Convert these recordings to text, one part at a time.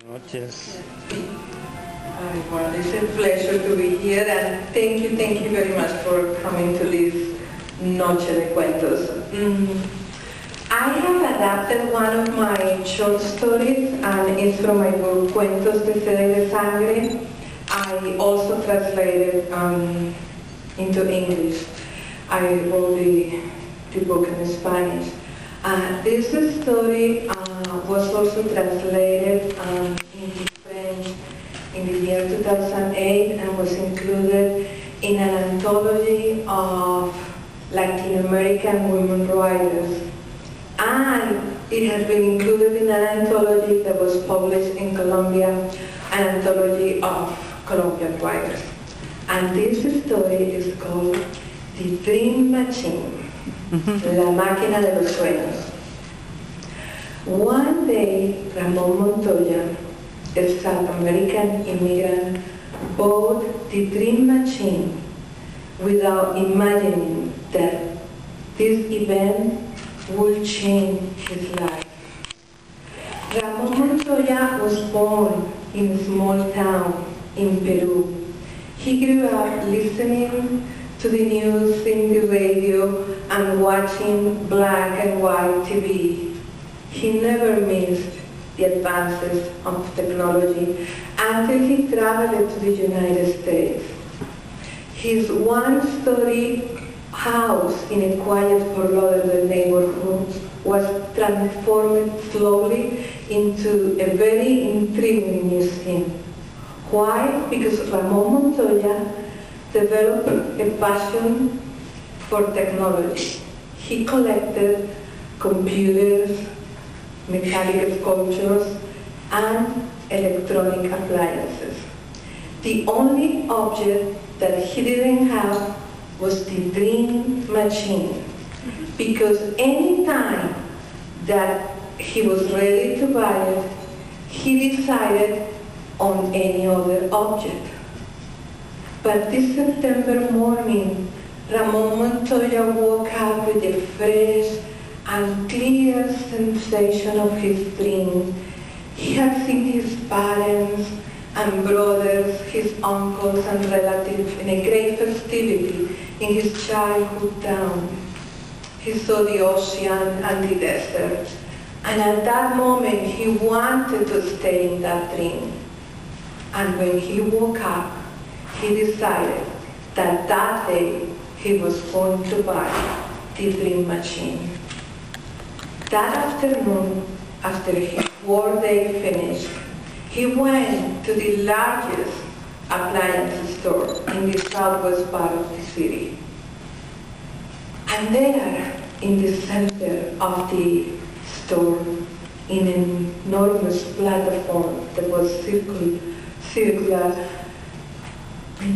noches. Well, it's a pleasure to be here, and thank you very much for coming to this Noche de Cuentos. I have adapted one of my short stories, and it's from my book Cuentos de Seda y de Sangre. I also translated into English. I wrote the book in Spanish. This story was also translated into French in the year 2008 and was included in an anthology of Latin American women writers. And it has been included in an anthology that was published in Colombia, an anthology of Colombian writers. And this story is called The Dream Machine. La máquina de los sueños. One day, Ramón Montoya, a South American immigrant, bought the dream machine without imagining that this event would change his life. Ramón Montoya was born in a small town in Peru. He grew up listening to the news in the radio and watching black and white TV. He never missed the advances of technology until he traveled to the United States. His one-story house in a quiet Fort Lauderdale neighborhood was transformed slowly into a very intriguing museum. Why? Because Ramón Montoya developed a passion for technology. He collected computers, metallic sculptures, and electronic appliances. The only object that he didn't have was the dream machine, because any time that he was ready to buy it, he decided on any other object. But this September morning, Ramón Montoya woke up with a fresh and clear sensation of his dream. He had seen his parents and brothers, his uncles and relatives in a great festivity in his childhood town. He saw the ocean and the desert, and at that moment he wanted to stay in that dream. And when he woke up, he decided that that day he was going to buy the dream machine. That afternoon, after his workday finished, he went to the largest appliance store in the southwest part of the city. And there, in the center of the store, in an enormous platform that was circular,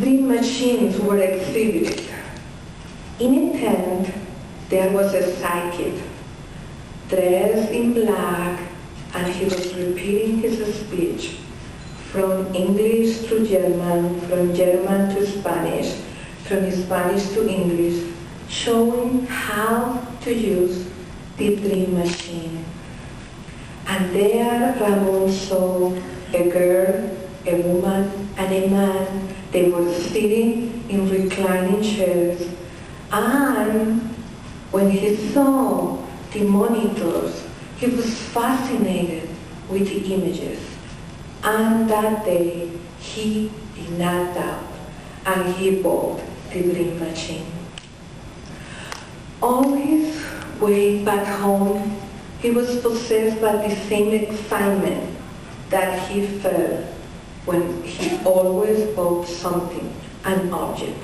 dream machines were exhibited. In a tent, there was a psychic, dressed in black, and he was repeating his speech from English to German, from German to Spanish, from Spanish to English, showing how to use the dream machine. And there Ramón saw a girl, a woman, and a man. They were sitting in reclining chairs. And when he saw the monitors, he was fascinated with the images. And that day, he did not doubt, and he bought the dream machine. On his way back home, he was possessed by the same excitement that he felt when he always bought something, an object.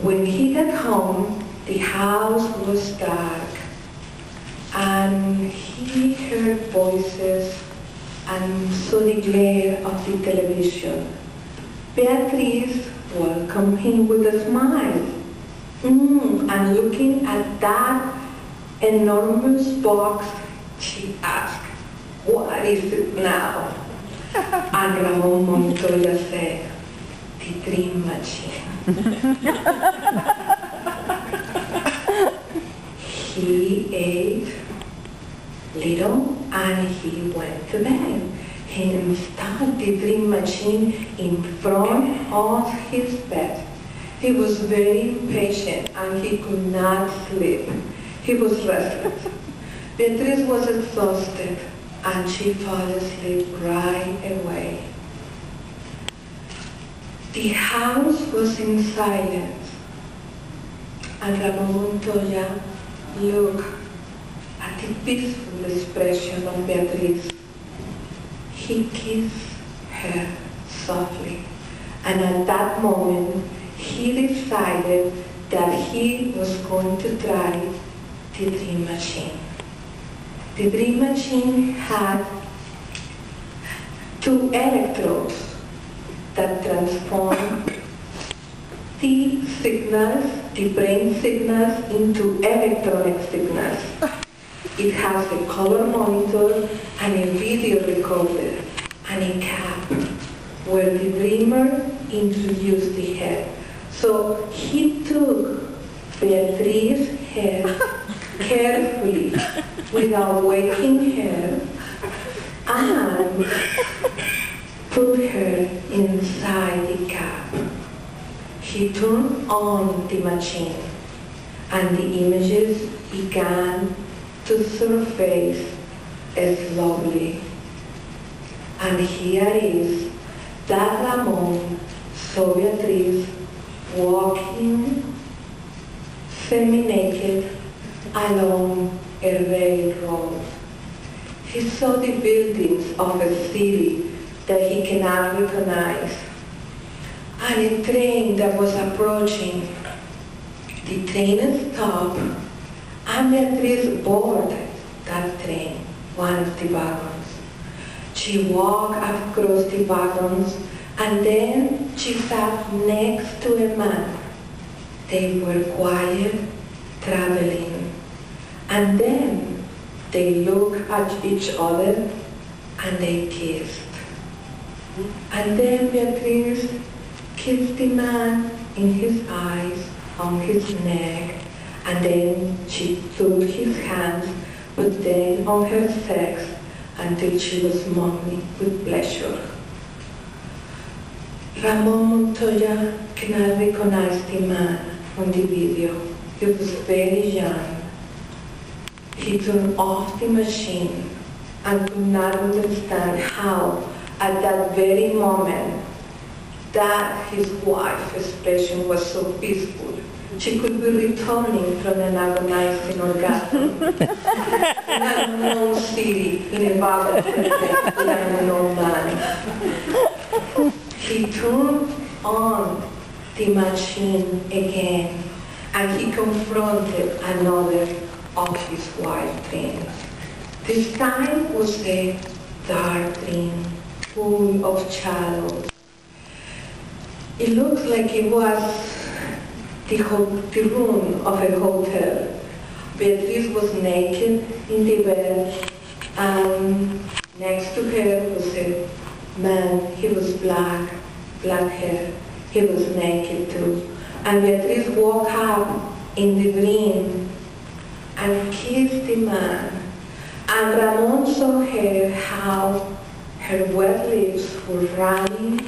When he got home, the house was dark, and he heard voices and saw the glare of the television. Beatriz welcomed him with a smile. And looking at that enormous box, she asked, "What is it now?" And Ramón Montoya said, "The dream machine." He ate little and he went to bed. he installed the dream machine in front of his bed. He was very patient and he could not sleep. He was restless. Beatriz was exhausted and she fell asleep right away. The house was in silence and Ramon Montoya looked at the peaceful expression of Beatriz. He kissed her softly, and at that moment he decided that he was going to try the dream machine. The dream machine had 2 electrodes that transform the signals, the brain signals, into electronic signals. It has a color monitor and a video recorder and a cap where the dreamer introduced the head. So he took Beatriz's head carefully without waking her and put her inside the cap. He turned on the machine and the images began to surface slowly. And here is that Ramon saw Beatriz walking semi-naked along a railroad. He saw the buildings of a city that he cannot recognize, and a train that was approaching. The train stopped, and Beatriz boarded that train, one of the wagons. She walked across the wagons, and then she sat next to a man. They were quiet, traveling, and then they looked at each other and they kissed. And then Beatriz kissed the man in his eyes, on his neck, and then she took his hands, but then on her sex, until she was moaning with pleasure. Ramon Montoya cannot recognize the man on the video. He was very young. He turned off the machine and could not understand how, at that very moment, that his wife's expression was so peaceful. She could be returning from an agonizing orgasm in an unknown city, in a wagon with an unknown man. He turned on the machine again, and he confronted another of his wild dreams. This time was a dark dream, full of shadows. It looks like it was the room of a hotel. Beatriz was naked in the bed, and next to her was a man. He was black hair. He was naked too. And Beatriz woke up in the dream and kissed the man. And Ramon saw her how her wet lips were running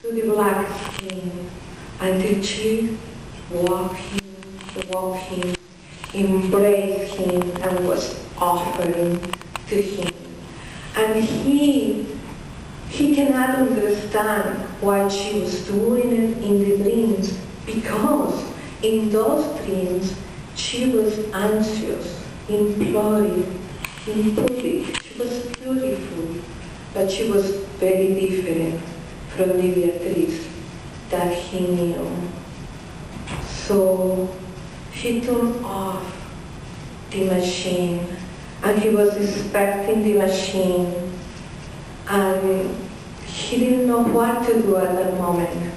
to the black skin until she walked him, embraced him, and was offering to him. And he cannot understand why she was doing it in the dreams, because in those dreams she was anxious, imploring, in public. She was beautiful, but she was very different from the Beatriz that he knew. So he turned off the machine, and he was inspecting the machine, and he didn't know what to do at that moment.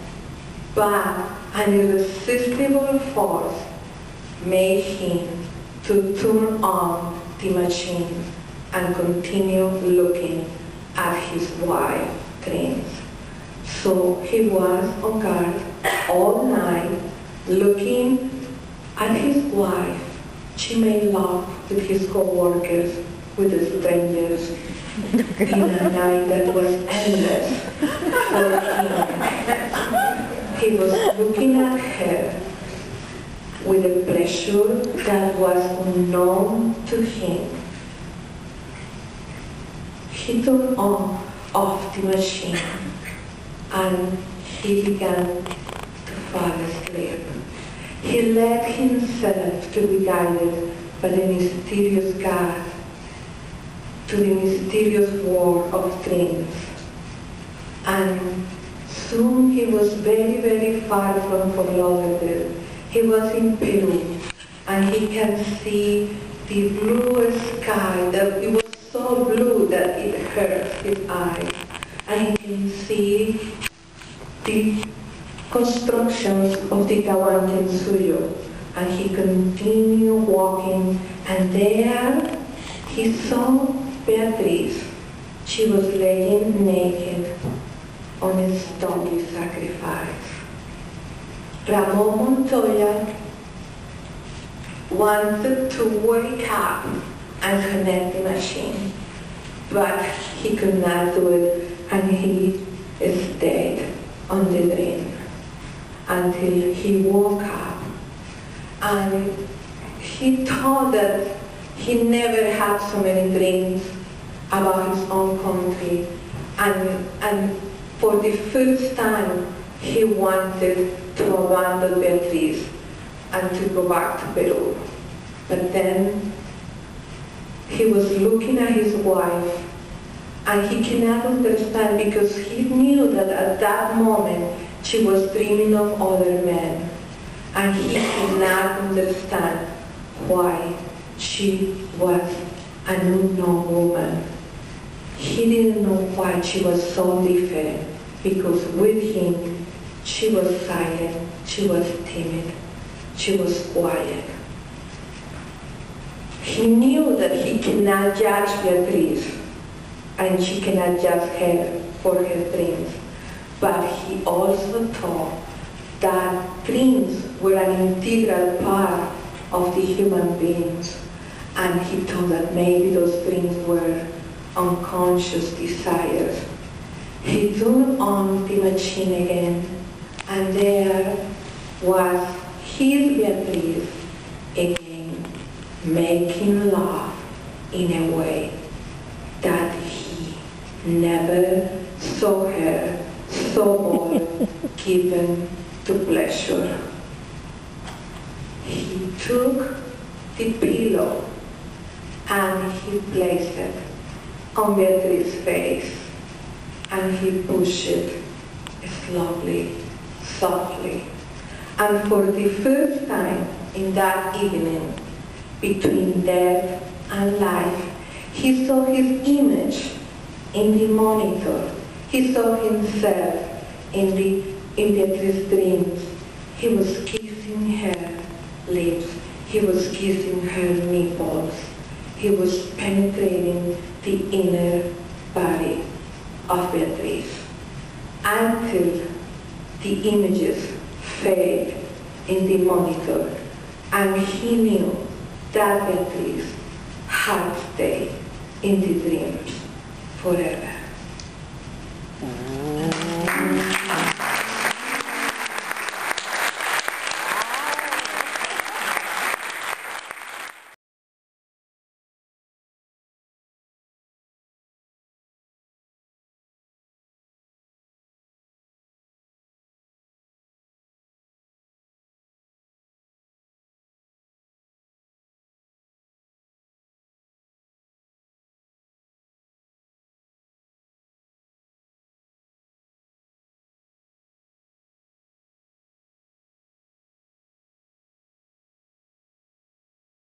But an irresistible force made him to turn on the machine and continue looking at his wild dreams. So he was on guard all night, looking at his wife. She made love with his co-workers with the strangers in a night that was endless for him. He was looking at her with a pleasure that was unknown to him. He turned off the machine and he began to fall asleep. He let himself to be guided by the mysterious God to the mysterious world of dreams. And soon he was very, very far from Fort Lauderdale. He was in Peru, and he can see the blue sky, that it was so blue that it hurt his eyes. And he can see the constructions of the Tawantinsuyo. And he continued walking, and there he saw Beatriz. She was laying naked on a stone sacrifice. Ramon Montoya wanted to wake up and connect the machine, but he could not do it, and he stayed on the dream until he woke up. And he thought that he never had so many dreams about his own country, and for the first time he wanted to abandon Beatriz and to go back to Peru. But then he was looking at his wife, and he cannot understand, because he knew that at that moment she was dreaming of other men, and he cannot understand why she was an unknown woman. He didn't know why she was so different, because with him she was silent, she was timid, she was quiet. He knew that he cannot judge Beatriz, and she cannot judge her for her dreams. But he also thought that dreams were an integral part of the human beings, and he thought that maybe those dreams were unconscious desires. He turned on the machine again, and there was his Beatriz again, making love in a way that he never saw her so bold, given to pleasure. He took the pillow and he placed it on Beatriz's face, and he pushed it slowly, softly. And for the first time in that evening, between death and life, he saw his image in the monitor. He saw himself in Beatriz's dreams. He was kissing her lips. He was kissing her nipples. He was penetrating the inner body of Beatriz until the images fade in the monitor, and he knew that Beatriz had stayed in the dreams forever.